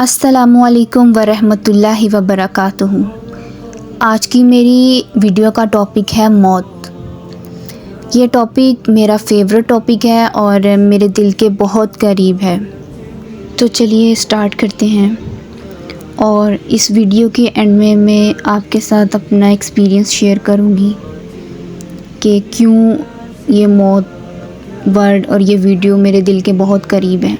अस्सलामुअलैकुम वरहमतुल्लाहि वबरकातुहू। आज की मेरी वीडियो का टॉपिक है मौत। ये टॉपिक मेरा फेवरेट टॉपिक है और मेरे दिल के बहुत करीब है। तो चलिए स्टार्ट करते हैं। और इस वीडियो के एंड में मैं आपके साथ अपना एक्सपीरियंस शेयर करूँगी कि क्यों ये मौत वर्ड और ये वीडियो मेरे दिल के बहुत करीब है।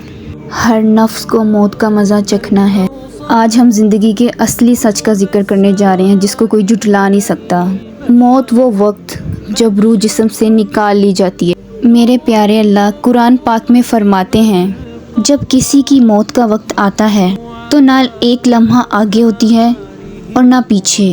हर नफ्स को मौत का मज़ा चखना है। आज हम ज़िंदगी के असली सच का जिक्र करने जा रहे हैं जिसको कोई जुटला नहीं सकता। मौत वो वक्त जब रूह जिस्म से निकाल ली जाती है। मेरे प्यारे अल्लाह कुरान पाक में फरमाते हैं, जब किसी की मौत का वक्त आता है तो ना एक लम्हा आगे होती है और ना पीछे।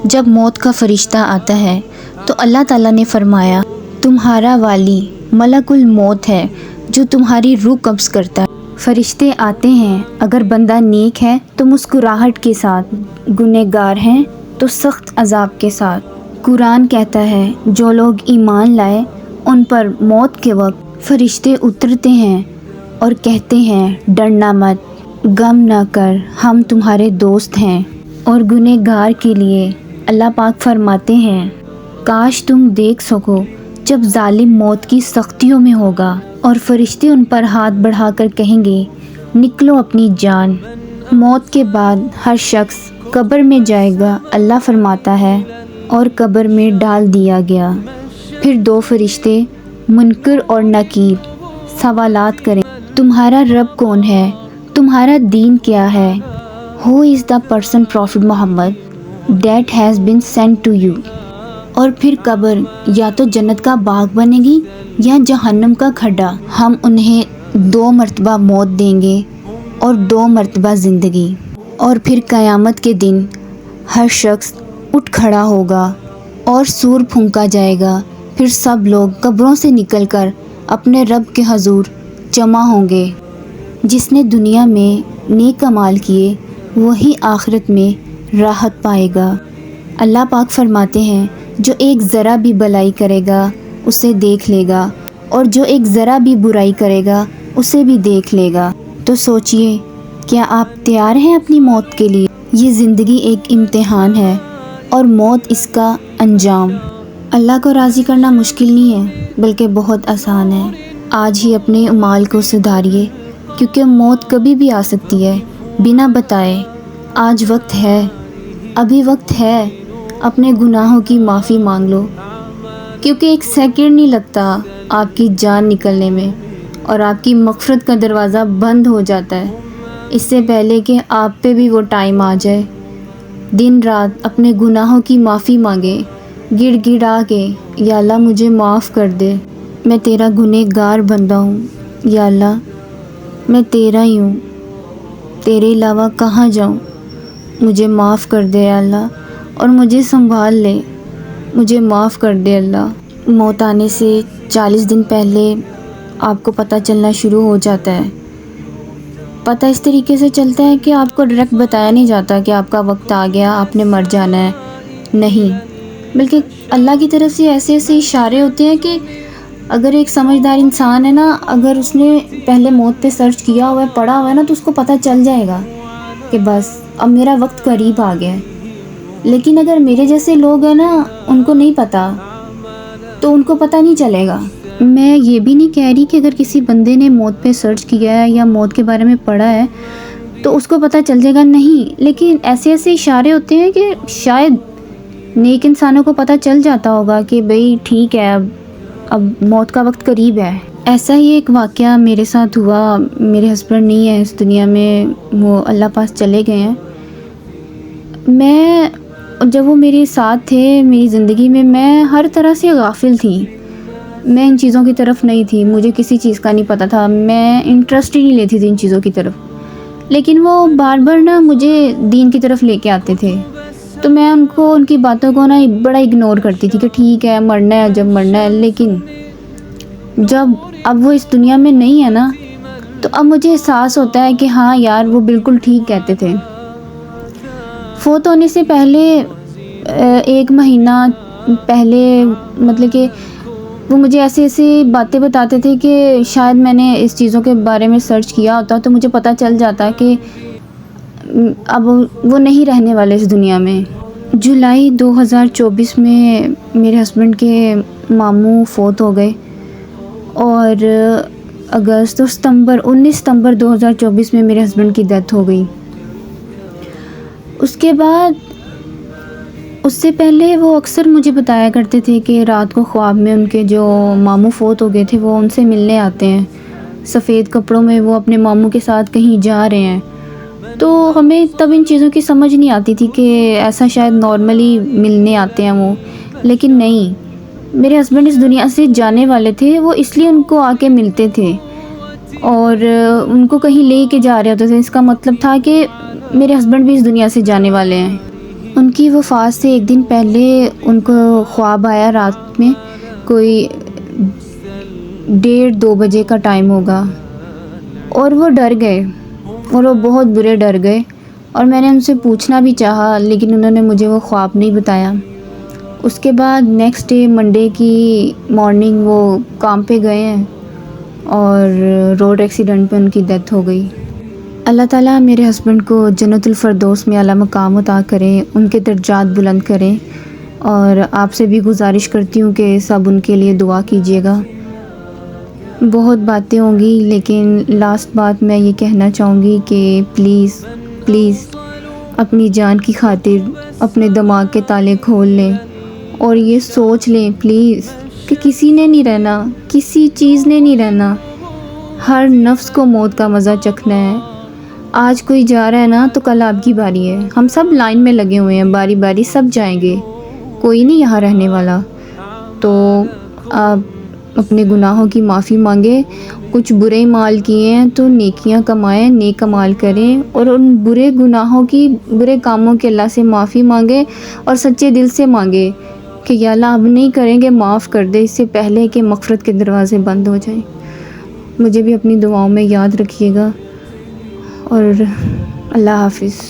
जब मौत का फरिश्ता आता है तो अल्लाह ताला ने फरमाया, तुम्हारा वाली मलकुल मौत है जो तुम्हारी रूह कब्ज़ करता है। फरिश्ते आते हैं, अगर बंदा नेक है तो मुस्कुराहट के साथ, गुनहगार हैं तो सख्त अजाब के साथ। कुरान कहता है, जो लोग ईमान लाए उन पर मौत के वक्त फरिश्ते उतरते हैं और कहते हैं, डरना मत, गम ना कर, हम तुम्हारे दोस्त हैं। और गुनहगार के लिए अल्लाह पाक फरमाते हैं, काश तुम देख सको जब जालिम मौत की सख्तियों में होगा और फरिश्ते उन पर हाथ बढ़ाकर कहेंगे, निकलो अपनी जान। मौत के बाद हर शख्स कब्र में जाएगा, अल्लाह फरमाता है, और कब्र में डाल दिया गया। फिर दो फरिश्ते मुनकर और नकीर सवालात करें, तुम्हारा रब कौन है, तुम्हारा दीन क्या है? Who is the person prophet Muhammad that has been sent to you. और फिर कब्र या तो जन्नत का बाग बनेगी या जहन्नम का खड्डा। हम उन्हें 2 मरतबा मौत देंगे और 2 मरतबा ज़िंदगी। और फिर क़यामत के दिन हर शख्स उठ खड़ा होगा और सूर फूंका जाएगा। फिर सब लोग कब्रों से निकलकर अपने रब के हजूर जमा होंगे। जिसने दुनिया में नेक अमाल किए वही आखिरत में राहत पाएगा। अल्लाह पाक फरमाते हैं, जो एक ज़रा भी भलाई करेगा उसे देख लेगा और जो एक ज़रा भी बुराई करेगा उसे भी देख लेगा। तो सोचिए, क्या आप तैयार हैं अपनी मौत के लिए? ये ज़िंदगी एक इम्तिहान है और मौत इसका अंजाम। अल्लाह को राज़ी करना मुश्किल नहीं है बल्कि बहुत आसान है। आज ही अपने अमाल को सुधारिए क्योंकि मौत कभी भी आ सकती है बिना बताए। आज वक्त है, अभी वक्त है, अपने गुनाहों की माफ़ी मांग लो क्योंकि एक सेकंड नहीं लगता आपकी जान निकलने में और आपकी मग़फ़िरत का दरवाज़ा बंद हो जाता है इससे पहले कि आप पे भी वो टाइम आ जाए। दिन रात अपने गुनाहों की माफ़ी मांगे, गिड़गिड़ा के, या अल्लाह मुझे माफ़ कर दे, मैं तेरा गुनहगार बंदा हूँ, या अल्लाह मैं तेरा ही हूँ, तेरे अलावा कहाँ जाऊँ, मुझे माफ़ कर दे अल्लाह और मुझे संभाल ले, मुझे माफ़ कर दे अल्लाह। मौत आने से 40 दिन पहले आपको पता चलना शुरू हो जाता है। पता इस तरीके से चलता है कि आपको डायरेक्ट बताया नहीं जाता कि आपका वक्त आ गया, आपने मर जाना है, नहीं, बल्कि अल्लाह की तरफ से ऐसे ऐसे इशारे होते हैं कि अगर एक समझदार इंसान है ना, अगर उसने पहले मौत पे सर्च किया हुआ है, पढ़ा हुआ है ना, तो उसको पता चल जाएगा कि बस अब मेरा वक्त करीब आ गया है। लेकिन अगर मेरे जैसे लोग हैं ना, उनको नहीं पता, तो उनको पता नहीं चलेगा। मैं ये भी नहीं कह रही कि अगर किसी बंदे ने मौत पे सर्च किया है या मौत के बारे में पढ़ा है तो उसको पता चल जाएगा, नहीं, लेकिन ऐसे ऐसे इशारे होते हैं कि शायद नेक इंसानों को पता चल जाता होगा कि भाई ठीक है, अब मौत का वक्त करीब है। ऐसा ही एक वाक़या मेरे साथ हुआ। मेरे हस्बैंड नहीं है इस दुनिया में, वो अल्लाह पास चले गए हैं। मैं जब वो मेरे साथ थे मेरी ज़िंदगी में, मैं हर तरह से गाफिल थी। मैं इन चीज़ों की तरफ नहीं थी, मुझे किसी चीज़ का नहीं पता था, मैं इंटरेस्ट ही नहीं लेती थी इन चीज़ों की तरफ। लेकिन वो बार बार ना मुझे दीन की तरफ लेके आते थे, तो मैं उनको, उनकी बातों को ना बड़ा इग्नोर करती थी कि ठीक है, मरना है जब मरना है। लेकिन जब अब वो इस दुनिया में नहीं है ना, तो अब मुझे एहसास होता है कि हाँ यार, वो बिल्कुल ठीक कहते थे। फ़ौत होने से पहले 1 महीना पहले, मतलब कि वो मुझे ऐसी ऐसी बातें बताते थे कि शायद मैंने इस चीज़ों के बारे में सर्च किया होता तो मुझे पता चल जाता कि اب وہ نہیں رہنے والے اس دنیا میں۔ جولائی 2024 میں میرے ہسبینڈ کے ماموں فوت ہو گئے، اور اگست اور ستمبر 19 ستمبر 2024 میں میرے ہسبینڈ کی ڈیتھ ہو گئی۔ اس کے بعد، اس سے پہلے وہ اکثر مجھے بتایا کرتے تھے کہ رات کو خواب میں ان کے جو ماموں فوت ہو گئے تھے وہ ان سے ملنے آتے ہیں، سفید کپڑوں میں وہ اپنے ماموں کے ساتھ کہیں جا رہے ہیں۔ تو ہمیں تب ان چیزوں کی سمجھ نہیں آتی تھی کہ ایسا شاید نارملی ملنے آتے ہیں وہ، لیکن نہیں، میرے ہسبینڈ اس دنیا سے جانے والے تھے، وہ اس لیے ان کو آ کے ملتے تھے اور ان کو کہیں لے کے جا رہے ہوتے تھے۔ اس کا مطلب تھا کہ میرے ہسبینڈ بھی اس دنیا سے جانے والے ہیں۔ ان کی وفات سے ایک دن پہلے ان کو خواب آیا، رات میں کوئی 1:30-2 بجے کا ٹائم ہوگا، اور وہ ڈر گئے، اور وہ بہت برے ڈر گئے، اور میں نے ان سے پوچھنا بھی چاہا لیکن انہوں نے مجھے وہ خواب نہیں بتایا۔ اس کے بعد نیکسٹ ڈے منڈے کی مارننگ وہ کام پہ گئے ہیں اور روڈ ایکسیڈنٹ پہ ان کی ڈیتھ ہو گئی۔ اللہ تعالیٰ میرے ہسبینڈ کو جنت الفردوس میں اعلیٰ مقام عطا کرے، ان کے درجات بلند کریں، اور آپ سے بھی گزارش کرتی ہوں کہ سب ان کے لیے دعا کیجیے گا۔ بہت باتیں ہوں گی لیکن لاسٹ بات میں یہ کہنا چاہوں گی کہ پلیز پلیز اپنی جان کی خاطر اپنے دماغ کے تالے کھول لیں، اور یہ سوچ لیں پلیز کہ کسی نے نہیں رہنا، کسی چیز نے نہیں رہنا، ہر نفس کو موت کا مزہ چکھنا ہے۔ آج کوئی جا رہا ہے نا تو کل آپ کی باری ہے، ہم سب لائن میں لگے ہوئے ہیں، باری باری سب جائیں گے، کوئی نہیں یہاں رہنے والا۔ تو آپ اپنے گناہوں کی معافی مانگیں، کچھ برے مال کیے ہیں تو نیکیاں کمائیں، نیک عمال کریں، اور ان برے گناہوں کی، برے کاموں کے اللہ سے معافی مانگیں، اور سچے دل سے مانگیں کہ یا اللہ اب نہیں کریں گے، معاف کر دے، اس سے پہلے کہ مغفرت کے دروازے بند ہو جائیں۔ مجھے بھی اپنی دعاؤں میں یاد رکھیے گا، اور اللہ حافظ۔